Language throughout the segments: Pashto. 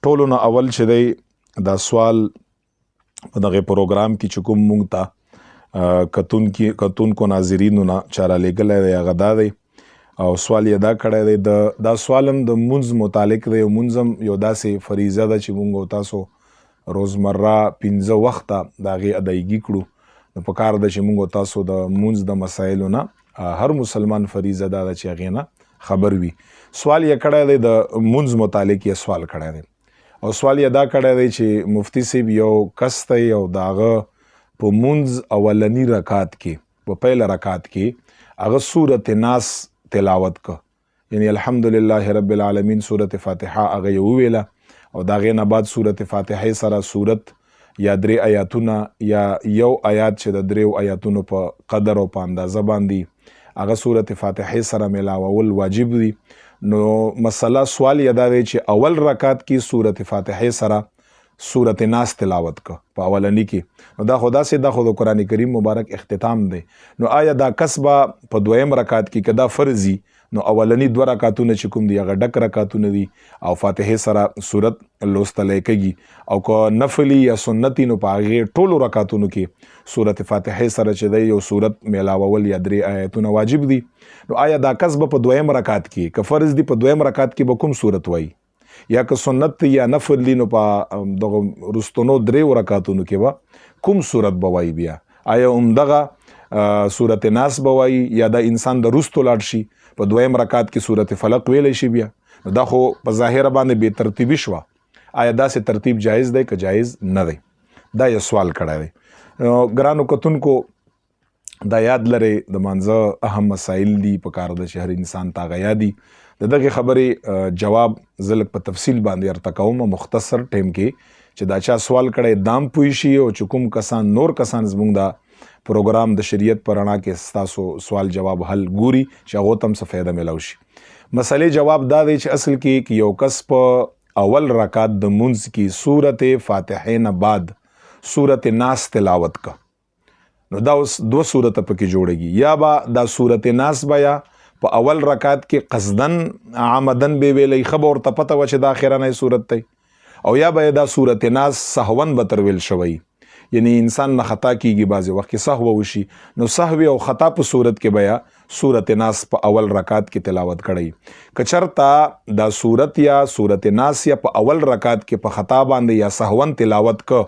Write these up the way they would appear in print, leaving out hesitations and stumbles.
ټولو نه اول چې دی دا سوال په دغه پروګرام کې چې کوم مونږ ته کتونکو ناظرینو نه چا رالیږلی دی هغه دا دی او سوال یې دا کړی دی دا سوال هم د مونځ متعلق دی او مونځ هم یو داسې فریضه ده چې مونږ او تاسو روزمره 15 وخته د هغې ادایګي کړو نو پکار ده چې مونږ او تاسو د مونځ د مسایلو نه هر مسلمان فریضه دا ده چې هغې نه خبر وي. سوال یې کړی دی د مونځ متعلق یې سوال کړی دی او سوال یې دا کړی دی چې مفتی صاحب یو کس دی او د هغه په مونځ اولني رکعت کې په پیل رکعت کې هغه سورت ناس تلاوت که یعنی الحمدلله رب العالمین سورت فاتحه هغه یې وویله او د هغې نه بعد سورت فاتحه سره سورت یا 3 آیاتونه یا یو آیات چې د 3 آیاتونو په قدر او په اندازه باندې هغه سورت فاتحه سره ملاول واجب دی. نو مسله سوال یې دا دی چې اول رکعت کې سورت فاتحه سره سورت ناس تلاوت که په اولني کې نو دا خو داسې دا خو د قرآن کریم مبارک اختتام دی نو آیا دا کس به په دویم رکعت کې که دا فرضي نو اولني 2 رکعتونه چې کوم دی هغه ډک رکعتونه دي او فاتحه سره سورت لوستلی کېږي او که نفلي یا سنتي نو په هغې ټولو رکعتونو کې سورت فاتحه سره چې دی یو سورت میلاول یا 3 آیتونه واجب دي نو آیا دا کس به په دویم رکعت کې که فرض دی په دویم رکعت کې به کوم سورت وایي یا که سنت یا نفل دی نو په دغه رستنو 3 رکعتونو کې به کوم سورت به وایي بیا آیا همدغه سورت ناس به وایي یا د انسان د رستو لاړ شي په دویم رکعت کې سورت فلق ویلی شي بیا نو دا خو په ظاهره باندې بې ترتیبي شوه آیا داسې ترتیب جایز دی که جایز نه دی دا یې سوال کړی دی. ګرانو کتونکو دا یاد لرئ د مانځه اهم مسایل دي په کار ده چې هر انسان ته هغه یادي د دغې خبرې جواب زه لږ په تفصیل باندې ورته کوم مختصر ټیم کې چې دا چا سوال کړی دام پوه شي او چې کوم کسان نور کسان زموږ دا پروګرام د شریعت په رڼا کې ستاسو سوال جواب حل ګوري چې هغو ته هم څه فایده میلاو شي. مسئلې جواب دا دی چې اصل کې یو کس په اول رکعت د مونځ کې سورت فاتحه نه بعد سورت ناس تلاوت که نو دا اوس 2 صورته پکې جوړېږي یا به دا سورت ناس به یا په اول رکعت کې قصدن عمدن به ویلی ښه به ورته پته وه چې دا اخرنی صورت دی او یا به دا سورت ناس سهون به تر ویل شوی یعنی انسان نه خطا کیږي بعضې وخت کې سهو وشي نو سهوی او خطا په صورت کې به یا سورت ناس په اول رکعت کې تلاوت کړی که چرته دا صورت یا سورت ناس یا په اول رکعت کې په خطا باندې یا سهون تلاوت که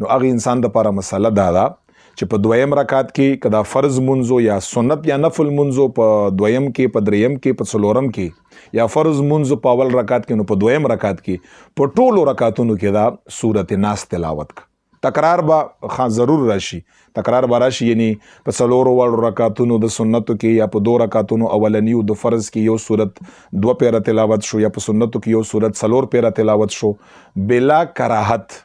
نو هغه انسان دپاره مسله دا ده چې په دویم رکعت کې که دا فرض منځو یا سنت یا نفل منځو په دویم کې په دریم کې په څلورم کې یا فرض منځو په اول رکعت کې نو په دویم رکعت کې په ټولو رکعتونو کې دا سورت ناس تلاوت که تکرار به ضرور راشي تکرار به راشي یعنی په 4 رکعتونو د سنتو کې یا په 2 رکعتونو اولنیو د فرض کې یو سورت 2 پیره تلاوت شو یا په سنتو کې یو سورت 4 پیره تلاوت شو بلا کراهت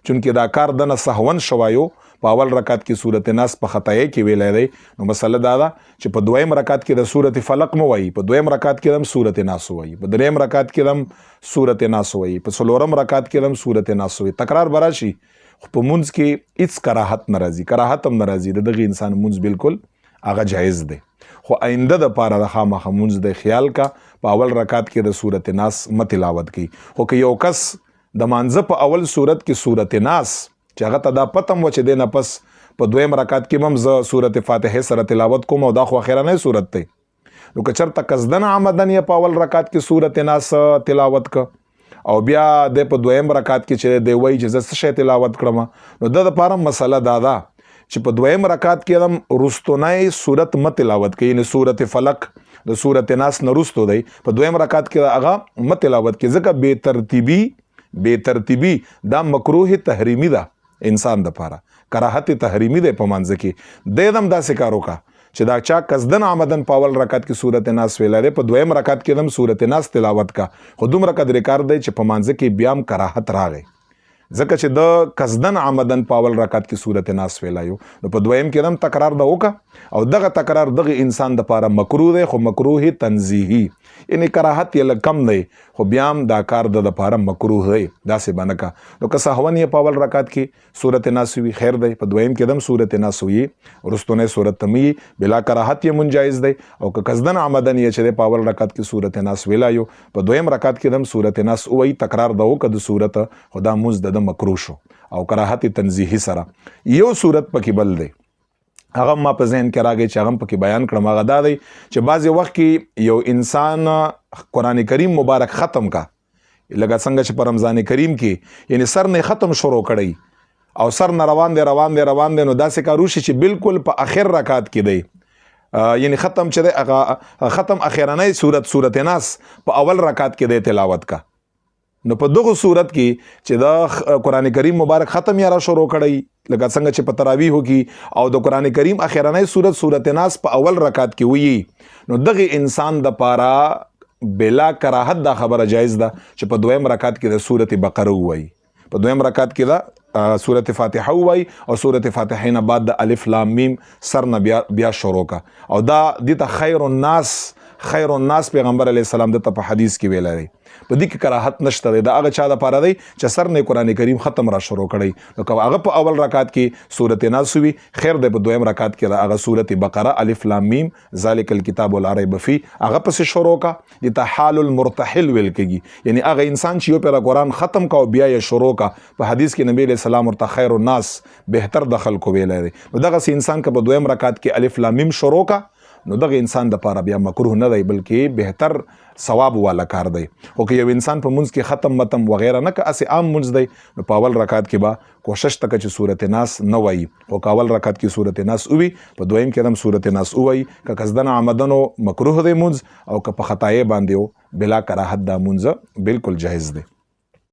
چونکې دا کار دنه سهون شوایو په اول رکعت کې سورت ناس په خطایې کې ویلی دی نو مسله دا ده چې په دویم رکعت کې د سورت فلق مو وایي په دویم رکعت کې هم سورت ناس وایي په دریم رکعت کې هم سورت ناس وایي په 4م رکعت کې هم سورت ناس وایي تکرار به راشي خو په مونځ کې هیڅ کراهت نه راځي کراهت هم نه راځي د دغه انسان مونځ بالکل هغه جایز دی خو آینده دپاره د خامخا مونځ د خیال کا په اول رکعت کې د سورت ناس مه تلاوت کوي خو که یو کس د مانځه په اول صورت کې سورت ناس چې هغه ته دا پته م چې دی نه پس په دویم رکعت کې هم زه سورت فاتحه سره تلاوت کوم او دا خو اخرنی صورت دی نو که چېرته قصدن عمدن یې په اول رکعت کې سورت ناس تلاوت که او بیا د په دویم رکعت کې چې دی وایي چې زه څه شی تلاوت کړم نو د دپاره مسله دا ده چې په دویم رکعت کې هم رستنی صورت مه تلاوت کوي یعنې صورت فلق د صورت ناس نه رستو دی په دویم رکعت کې هغه مه تلاوت کوي ځکه بې ترتیبي دا مکروه تحریمي ده انسان دپاره کراهت تحریمي دی په منځه کې دی هم داسې کار وکړه چې دا چا قصدن عمدن په اول رکعت کې سورت ناس ویلی دی په دویم رکعت کې هم سورت ناس تلاوت کا خو دومره قدر کار دی چې په منځه کې بیا هم کراهت راغی ځکه چې د قصدن عمدن په اول رکعت کې سورت ناس ویلایو نو په دویم کې هم تکرار د وکړه او دغه تکرار دغه انسان دپاره مکروه دی خو مکروه تنزیهي یعنی کراهت یې لږ کم دی خو بیا هم دا کار د دپاره مکروه دی داسې به نه کا نو که سهون یې په اول رکعت کې سورت ناس وي خیر دی په دویم کې هم سورت ناس وي وروستونی سورت ته وي بلا کراهت یې منجایز دی او که قصدن عمدن یې چې دی په اول رکعت کې سورت ناس ویلایو په دویم رکعت کې هم سورت ناس ووایي تکرار د وکړه د سورت خو دا مونځ د مکروه شو او کراهت تنزیهي سره یو سورت پکې بل دی هغه ما په ذهن کې راغی چې هغه پکې بیان کړم هغه دا دی چې بعضې وخت کې یو انسان قرآن کریم مبارک ختم کا لکه څنګه چې په رمضان کریم کې یعنی سر نه ختم شروع کړی او سر نه روان دی نو داسې کار وشي چې بالکل په آخر رکعت کې دی یعنی ختم چې دی هغه ختم اخرنۍ سورت ناس په اول رکعت کې دی تلاوت کا نو په دغه صورت کې چې د قرآن کریم مبارک ختم یې را شروع کړی لکه څنګه چې په تراویحو کې او د قرآن کریم اخرنۍ سورت ناس په اول رکعت کې وي نو دغه انسان د پاره بلا کراهت دا خبره جایز ده چې په دویم رکعت کې د سورت بقره ووایي په دویم رکعت کې دا سورت فاتحه ووایي او سورت فاتحه نه بعد د الف لام میم سر نه بیا شروع کا او دا دته خیر الناس پیغمبر علیه السلام دته په حدیث کې ویل لري په دې کې کراهت نشته دی دا هغه چا دپاره دی چې سر نه قرآن کریم ختم را شروع کړی نو که هغه په اول رکعت کې سورت ناس وي خیر دی په دویم رکعت کې هغه سورت بقره الف لام میم ذالک الکتاب لا ریب فیه هغه پسې شروع کا دته حال المرتحل ویل کېږي یعنی هغه انسان چې یو پیر قرآن ختم کا او بیا یې شروع کا په حدیث کې نبی علیه السلام ورته خیر الناس بهتر د خلکو ویلی دی نو دغسې انسان که په دویم رکعت کې الف لام میم شروع کا نو دغه انسان د پاره بیا مکروه نه دی بلکې بهتر ثواب والا کار دی او که یو انسان په منځ کې ختم متم وغیره نه که اسې عام منځ دی نو په اول رکعت کې به کوشش تکه چې سورت ناس نه وایي او که اول رکعت کې سورت ناس ووي په دویم کې هم سورت ناس ووایي که قصدن عمدن مکروه دی منځ او که په خطایې باندې بلا کراهت دا منځ بالکل جایز دی